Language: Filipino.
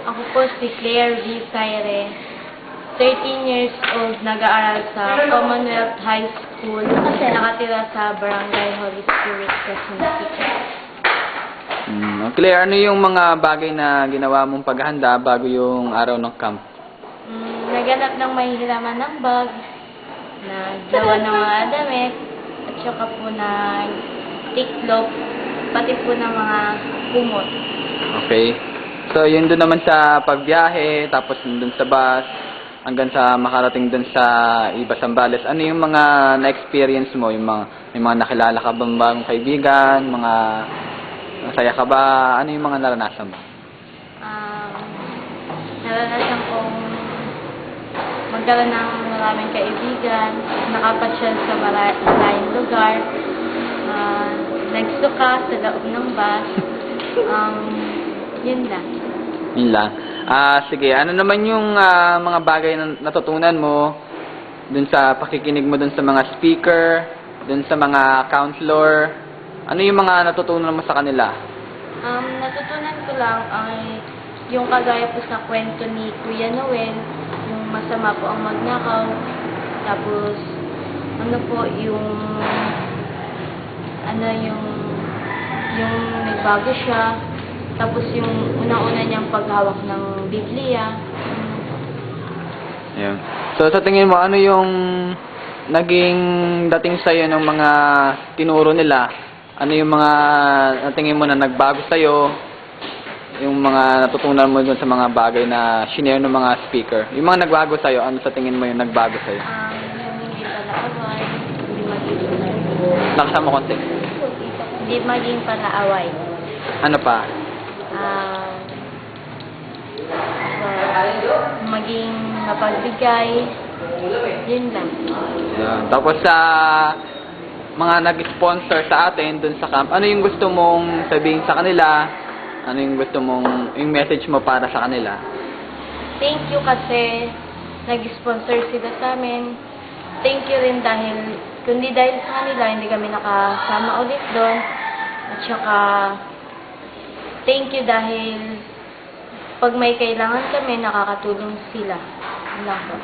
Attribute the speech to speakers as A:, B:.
A: Ako po si Claire V. Caire, 13 years old, nag-aaral sa Commonwealth High School, nakatira sa Barangay Holy Spirit, Quezon City.
B: Claire, ano yung mga bagay na ginawa mong paghahanda bago yung araw ng camp?
A: Naganap ng mahihiraman ng bag, naggawa ng mga damit, at saka po nag-tiklop, pati po ng mga kumot.
B: Okay. So, yun doon naman sa pagbiyahe, tapos doon sa bus, hanggang sa makarating doon sa Iba Zambales. Ano yung mga na-experience mo? May mga nakilala ka bang bagong kaibigan? Mga masaya ka ba? Ano yung mga naranasan mo?
A: Naranasan kong magkaroon ng maraming kaibigan, nakapasyal sa maraming lugar, nagsuka sa loob ng bus, yun lang.
B: Yun lang. Sige, ano naman yung mga bagay na natutunan mo dun sa pakikinig mo dun sa mga speaker, dun sa mga counselor? Ano yung mga natutunan mo sa kanila?
A: Natutunan ko lang ay yung kagaya po sa kwento ni Kuya Noel, yung masama po ang magnakaw, tapos ano po yung nagbago siya, tapos yung unang-una niyang paghawak ng Biblia.
B: Ayun. So, sa tingin mo, ano yung naging dating sa'yo ng mga tinuro nila? Ano yung mga natingin mo na nagbago sa'yo? Yung mga natutunan mo dun sa mga bagay na shinare ng mga speaker? Yung mga nagbago sa'yo, ano sa tingin mo yung nagbago sa'yo?
A: Yung hindi pala-away, hindi maging
B: Lakasan mo konti.
A: hindi maging pala-away.
B: Ano pa?
A: Maging mapagbigay, yun lang.
B: Yan. Tapos sa mga nag-sponsor sa atin dun sa camp, ano yung gusto mong sabihin sa kanila? Ano yung gusto mong, yung message mo para sa kanila?
A: Thank you kasi nag-sponsor sila sa amin. Thank you rin dahil, kundi dahil sa kanila, hindi kami nakasama ulit doon. At saka, thank you dahil pag may kailangan kami, nakakatulong sila. Wala po.